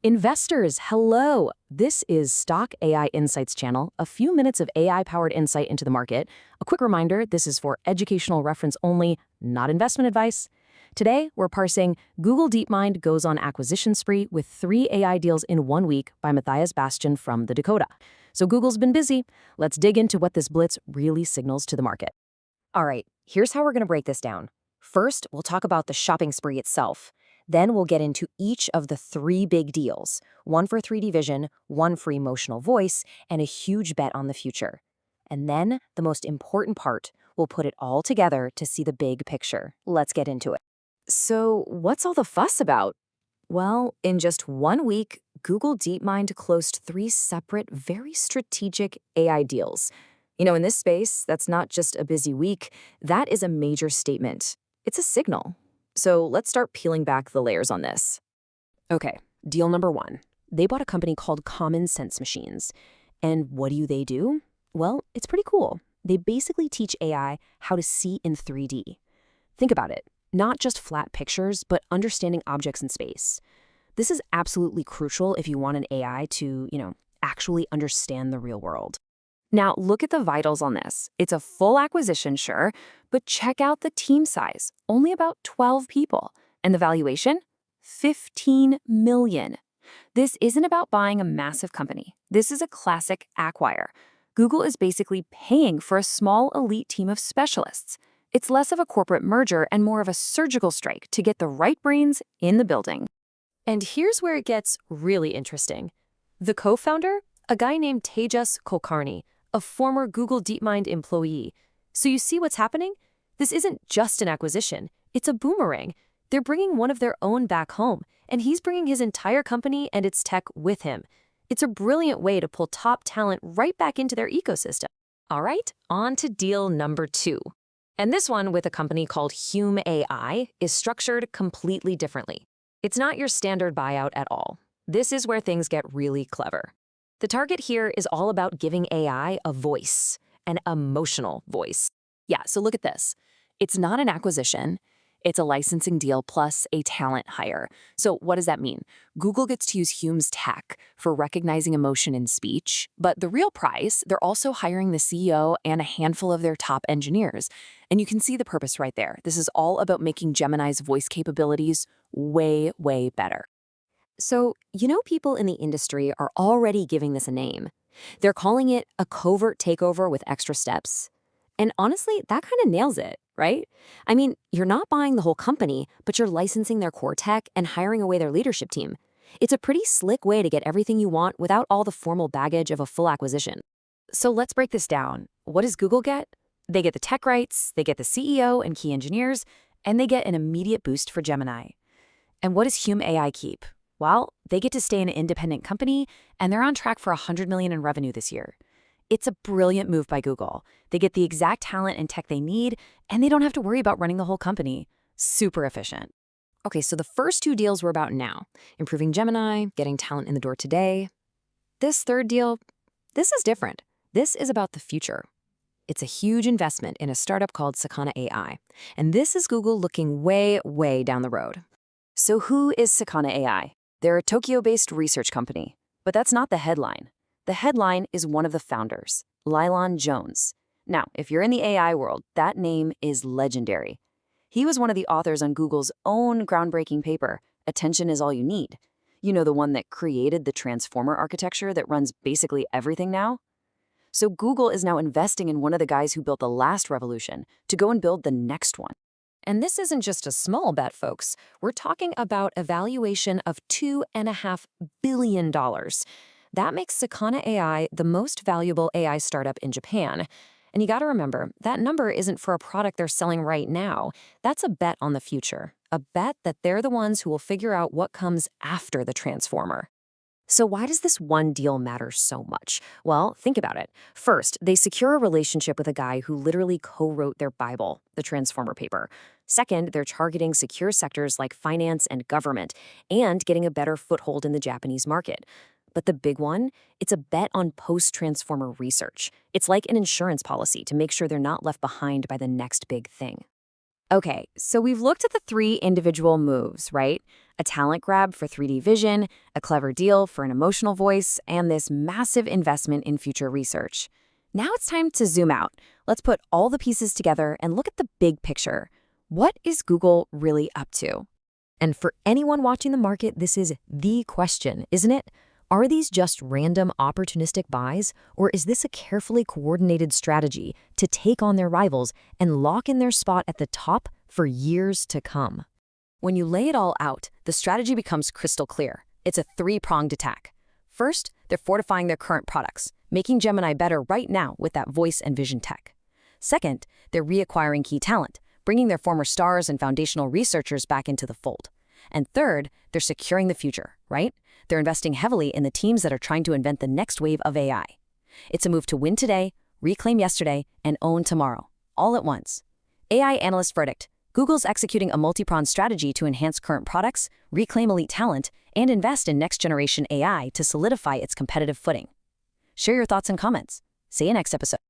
Investors, hello! This is Stock AI Insights channel, a few minutes of AI-powered insight into the market. A quick reminder, this is for educational reference only, not investment advice. Today, we're parsing Google DeepMind goes on acquisition spree with 3 AI deals in 1 week by Matthias Bastian from the Dakota. So Google's been busy. Let's dig into what this blitz really signals to the market. All right, here's how we're going to break this down. First, we'll talk about the shopping spree itself. Then we'll get into each of the 3 big deals, one for 3D vision, one for emotional voice, and a huge bet on the future. And then, the most important part, we'll put it all together to see the big picture. Let's get into it. So, what's all the fuss about? Well, in just 1 week, Google DeepMind closed 3 separate, very strategic AI deals. In this space, that's not just a busy week, that is a major statement. It's a signal. So let's start peeling back the layers on this. Okay, deal number 1. They bought a company called Common Sense Machines. And what do? Well, it's pretty cool. They basically teach AI how to see in 3D. Think about it. Not just flat pictures, but understanding objects in space. This is absolutely crucial if you want an AI to, actually understand the real world. Now, look at the vitals on this. It's a full acquisition, sure, but check out the team size, only about 12 people. And the valuation? $15 million. This isn't about buying a massive company. This is a classic acquire. Google is basically paying for a small elite team of specialists. It's less of a corporate merger and more of a surgical strike to get the right brains in the building. And here's where it gets really interesting. The co-founder? A guy named Tejas Kulkarni, a former Google DeepMind employee. So you see what's happening? This isn't just an acquisition. It's a boomerang. They're bringing one of their own back home, and he's bringing his entire company and its tech with him. It's a brilliant way to pull top talent right back into their ecosystem. All right, on to deal number 2. And this one with a company called Hume AI is structured completely differently. It's not your standard buyout at all. This is where things get really clever. The target here is all about giving AI a voice, an emotional voice. Yeah, so look at this. It's not an acquisition. It's a licensing deal plus a talent hire. So what does that mean? Google gets to use Hume's tech for recognizing emotion in speech, but the real prize, they're also hiring the CEO and a handful of their top engineers. And you can see the purpose right there. This is all about making Gemini's voice capabilities way, way better. So, people in the industry are already giving this a name. They're calling it a covert takeover with extra steps. And honestly, that kind of nails it, right? I mean, you're not buying the whole company, but you're licensing their core tech and hiring away their leadership team. It's a pretty slick way to get everything you want without all the formal baggage of a full acquisition. So let's break this down. What does Google get? They get the tech rights, they get the CEO and key engineers, and they get an immediate boost for Gemini. And what does Hume AI keep? Well, they get to stay an independent company, and they're on track for $100 million in revenue this year. It's a brilliant move by Google. They get the exact talent and tech they need, and they don't have to worry about running the whole company. Super efficient. Okay, so the first 2 deals we're about now, improving Gemini, getting talent in the door today. This third deal, this is different. This is about the future. It's a huge investment in a startup called Sakana AI, and this is Google looking way, way down the road. So who is Sakana AI? They're a Tokyo-based research company, but that's not the headline. The headline is one of the founders, Lylon Jones. Now, if you're in the AI world, that name is legendary. He was one of the authors on Google's own groundbreaking paper, Attention is All You Need. The one that created the transformer architecture that runs basically everything now? So Google is now investing in one of the guys who built the last revolution to go and build the next one. And this isn't just a small bet, folks. We're talking about a valuation of $2.5 billion. That makes Sakana AI the most valuable AI startup in Japan. And you got to remember, that number isn't for a product they're selling right now. That's a bet on the future, a bet that they're the ones who will figure out what comes after the transformer. So why does this one deal matter so much? Well, think about it. First, they secure a relationship with a guy who literally co-wrote their Bible, the Transformer paper. Second, they're targeting secure sectors like finance and government and getting a better foothold in the Japanese market. But the big one, it's a bet on post-transformer research. It's like an insurance policy to make sure they're not left behind by the next big thing. Okay, so we've looked at the three individual moves, right? A talent grab for 3D vision, a clever deal for an emotional voice, and this massive investment in future research. Now it's time to zoom out. Let's put all the pieces together and look at the big picture. What is Google really up to? And for anyone watching the market, this is the question, isn't it? Are these just random opportunistic buys, or is this a carefully coordinated strategy to take on their rivals and lock in their spot at the top for years to come? When you lay it all out, the strategy becomes crystal clear. It's a three-pronged attack. First, they're fortifying their current products, making Gemini better right now with that voice and vision tech. Second, they're reacquiring key talent, bringing their former stars and foundational researchers back into the fold. And third, they're securing the future, right? They're investing heavily in the teams that are trying to invent the next wave of AI. It's a move to win today, reclaim yesterday, and own tomorrow, all at once. AI analyst verdict: Google's executing a multi-pronged strategy to enhance current products, reclaim elite talent, and invest in next-generation AI to solidify its competitive footing. Share your thoughts and comments. See you next episode.